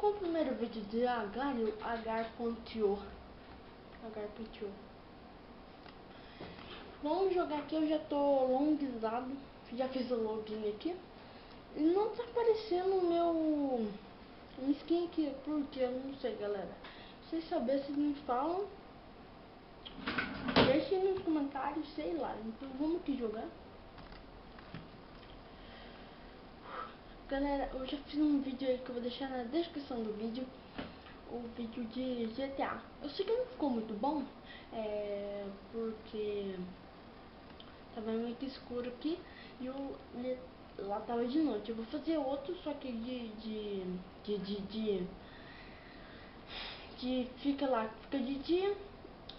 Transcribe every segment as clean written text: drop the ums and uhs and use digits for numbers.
com o primeiro vídeo de Agar.io. Vamos jogar aqui, eu já tô logizado, já fiz o login aqui. E não tá aparecendo o meu skin aqui, porque eu não sei, galera. Se vocês saberem, vocês me falam. Deixem nos comentários, sei lá. Então vamos aqui jogar. Galera, eu já fiz um vídeo aí que eu vou deixar na descrição do vídeo. O vídeo de GTA. Eu sei que não ficou muito bom, porque tava meio que escuro aqui e lá tava de noite. Eu vou fazer outro, só que fica de dia.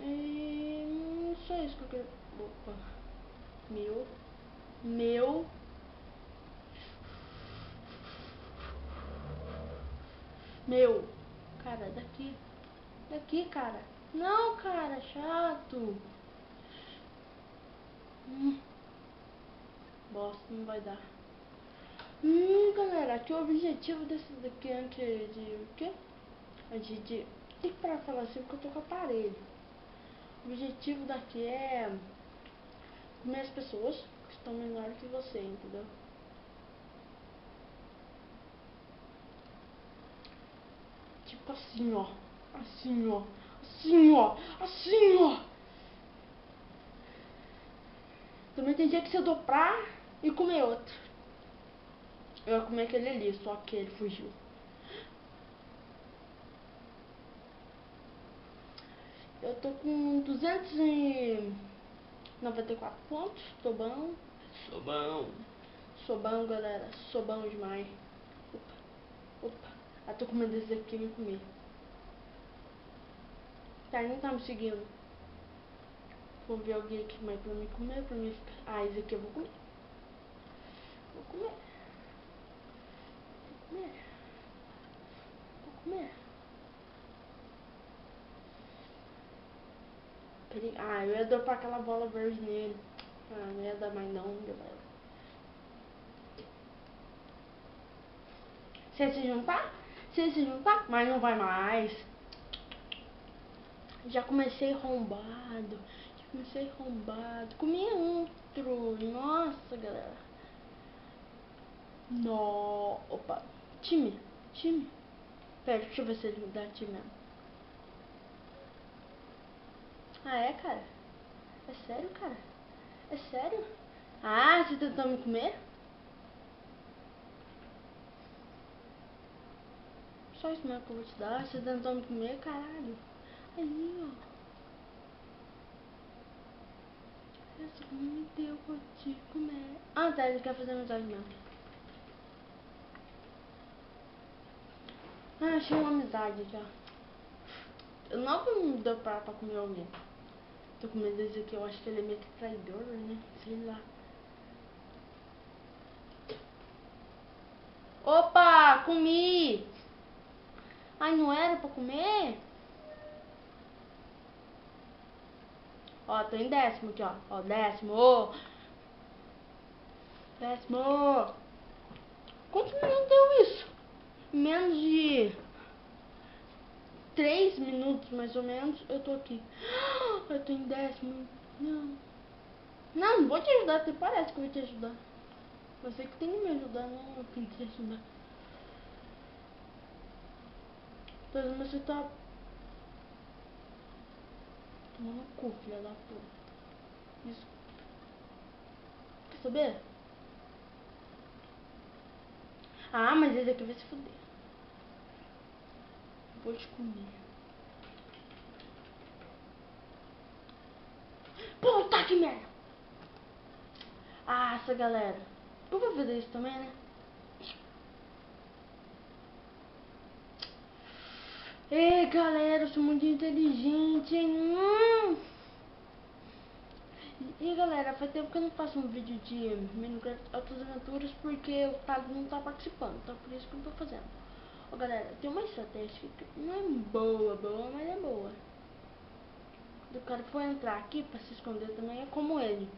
E só isso que eu quero. Opa. Meu, cara, daqui, cara. Não, cara, chato. Bosta, não vai dar. Galera, aqui o objetivo desse daqui antes de o quê? Tem que parar de falar assim porque eu tô com o aparelho. O objetivo daqui é comer as pessoas que estão menores que você, entendeu? Tipo assim, ó. Assim, ó. Assim, ó. Assim, ó. Também tem dia que você dobrar e comer outro. Eu ia comer aquele ali, só que ele fugiu. Eu tô com 294 pontos. Tô bom. Sou bom, galera. Sou bom demais. Opa. Tô comendo esse aqui, me comer. Tá, ele não tá me seguindo. Vou ver alguém aqui mais pra me comer, pra mim ficar. Esse aqui eu vou comer. Vou comer. Eu ia dropar aquela bola verde nele. Não ia dar mais não, galera. Se se juntar, mas não vai mais. Já comecei arrombado. Comi outro. Nossa, galera. No. Opa. Time. Pera, deixa eu ver se ele dá time mesmo. Ah, é, cara? É sério, cara? É sério? Ah, você tentou me comer? Só isso mesmo que eu vou te dar. Você tentou me comer, caralho. Aí, ó. Essa me deu, vou te comer. Ah, tá, ele quer fazer amizade mesmo. Ah, achei uma amizade aqui, ó. Eu não vou me dar pra comer alguém. Tô com medo desse aqui, eu acho que ele é meio que traidor, né? Sei lá. Opa, comi! Ai, não era pra comer? Ó, tô em 10º aqui, ó. Ó, 10º. Quantos minutos deu isso? Menos de 3 minutos, mais ou menos, eu tô aqui. Eu tô em 10º. Não vou te ajudar, até parece que eu vou te ajudar. Você que tem que me ajudar, não eu tenho que te ajudar. Mas você tá tomando cu, filha da puta. Isso. Quer saber? Ah, mas esse aqui vai se fuder. Vou te comer. Puta que merda! Ah, essa galera. Eu vou fazer isso também, né? Ei, galera, eu sou muito inteligente, hein? E galera, faz tempo que eu não faço um vídeo de Minecraft Altas Aventuras porque o Thales não tá participando, então por isso que eu não tô fazendo. Ó galera, tem uma estratégia que não é boa, mas é boa. Se o cara for entrar aqui pra se esconder também é como ele.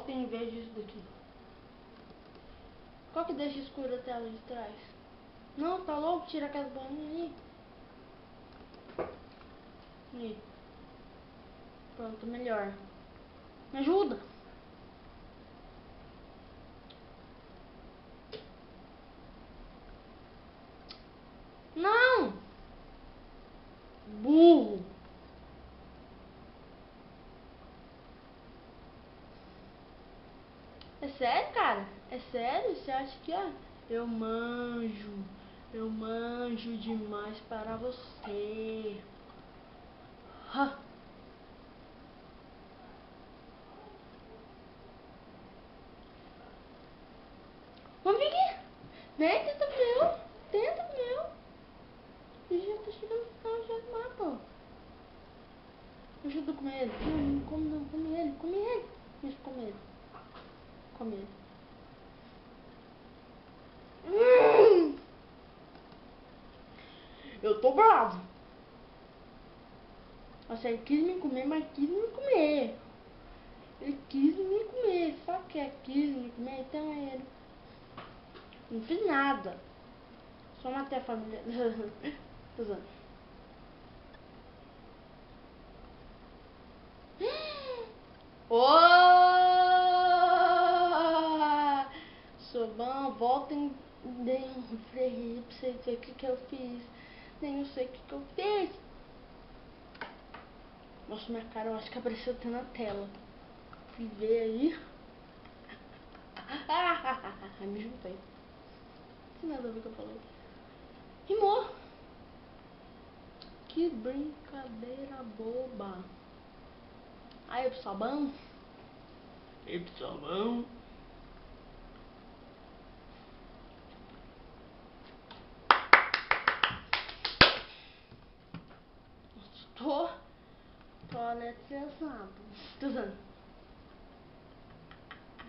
bosta em vez disso daqui. Qual que deixa escura a tela de trás? Não, tá louco? Tira aquelas bolinhas ali. Ali. Pronto, melhor. Me ajuda. Não! Burro! É sério, cara? É sério? Você acha que é? Eu manjo demais para você. Ha. Vamos vir aqui. Vem, tenta pro meu. Tenta pro meu. Ele já tá chegando no final já do mapa. Ajuda a comer ele. Não, não come não. Come ele. Come ele. Isso, come ele. Come ele. Eu tô bravo. Nossa, ele quis me comer, mas quis me comer. Ele quis me comer. Sabe o que é quis me comer? Então é ele. Não fiz nada. Só matei a família. Tô usando. Ô! Sobão, voltem. Deem um freio pra vocês verem o que eu fiz. Nem eu sei o que eu fiz. Nossa, minha cara, eu acho que apareceu até na tela. Fui ver aí. Me juntei. Não tem nada a ver com o que eu falei. Rimou. Que brincadeira boba. Aí, Sobão. Ei, Sobão. Tô eletrizado. Tô usando.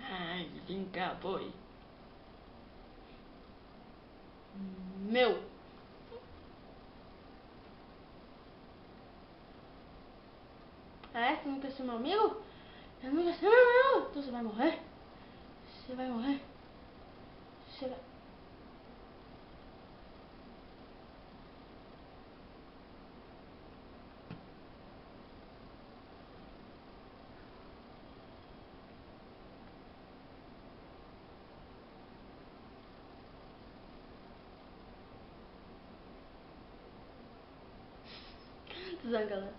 Ai, vem cá, boy. Meu. É? Você não quer ser meu amigo? Eu não quer ser meu amigo. Então você vai morrer. Você vai morrer. Você vai... Tô usando, galera.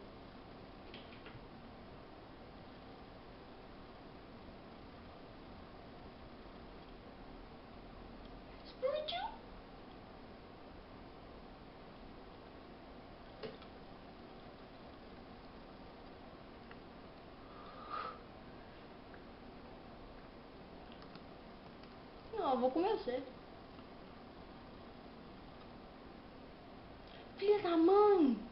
Explodiu. Não, eu vou comer você. Filha da mãe.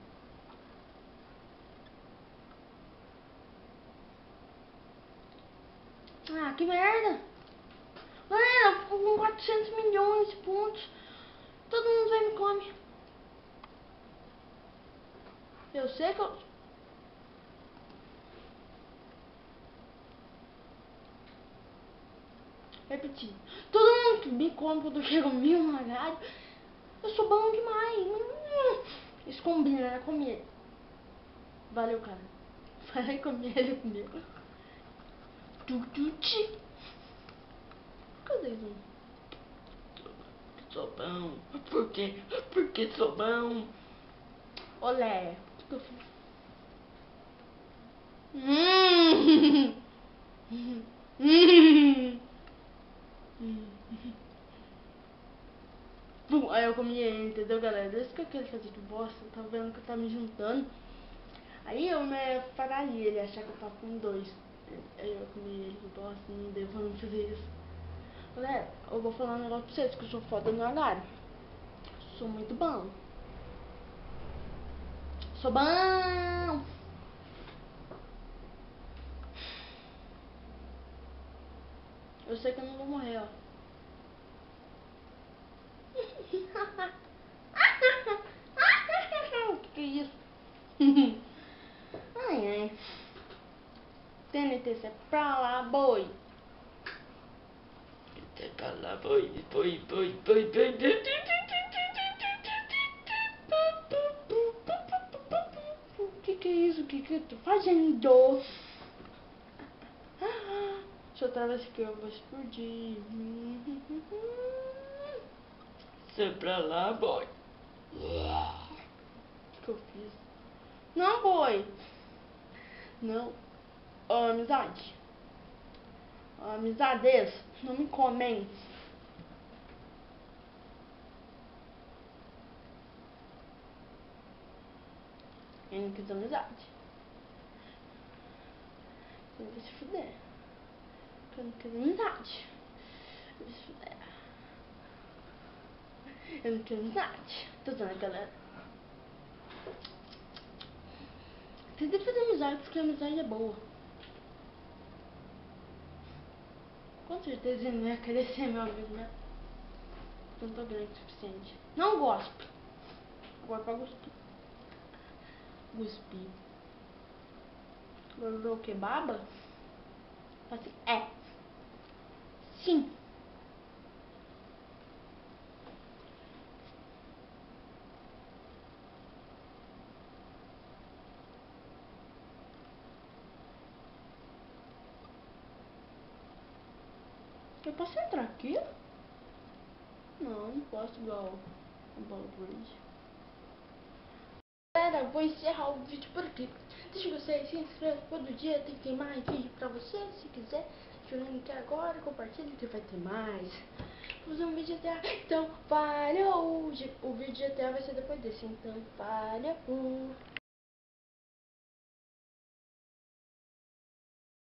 Ah, que merda. Galera, eu fico com 400 milhões de pontos. Todo mundo vem e me come. Eu sei que eu... Repetir. Todo mundo que me come quando eu chego 1000 na rádio. Eu sou bom demais. Isso combina, né? Comi ele. Valeu, cara. Vai comer ele comigo. Tututi. Cadê isso? Sou bom. Por quê? Porque sou bom. Olé. O que eu fiz? Pum, aí eu comi ele, entendeu, galera? Desde que eu quero fazer de bosta, eu tava vendo que eu tava me juntando. Aí eu me faria ele achar que eu tava com dois. Aí eu comi ele de bosta, não deu pra não fazer isso. Galera, eu vou falar um negócio pra vocês, que eu sou foda no agarro. Sou muito bom. Sou bom! Eu sei que eu não vou morrer, ó. Que é isso? Ai, ai. TNT, você é pra lá, boi. Que é isso? O que eu tô fazendo? Deixa eu atravessar aqui, eu vou explodir. Sai pra lá, boy. O que eu fiz? Não, boy. Não. Ó, amizade. Ó, amizades. Não me comem. Eu não quis amizade. Eu vou se fuder. Eu não quis amizade. Eu vou se fuder. Eu não quis amizade. Tô dizendo, galera. Vocês devem fazer amizade porque a amizade é boa. Com certeza ele não ia querer ser meu amigo, né? Não tô grande o suficiente. Não gosto. Agora pra cuspir. Cuspir. Agora virou o que? Baba? Assim, é. Sim. Eu posso entrar aqui? Não, não posso igual o Ball Bridge. Galera, vou encerrar o vídeo por aqui. Deixa você se inscreva todo dia, tem que ter mais vídeo pra você, se quiser. Deixa o link agora, compartilha que vai ter mais. Vou fazer um vídeo GTA, então falhou. O vídeo GTA vai ser depois desse, então falhou.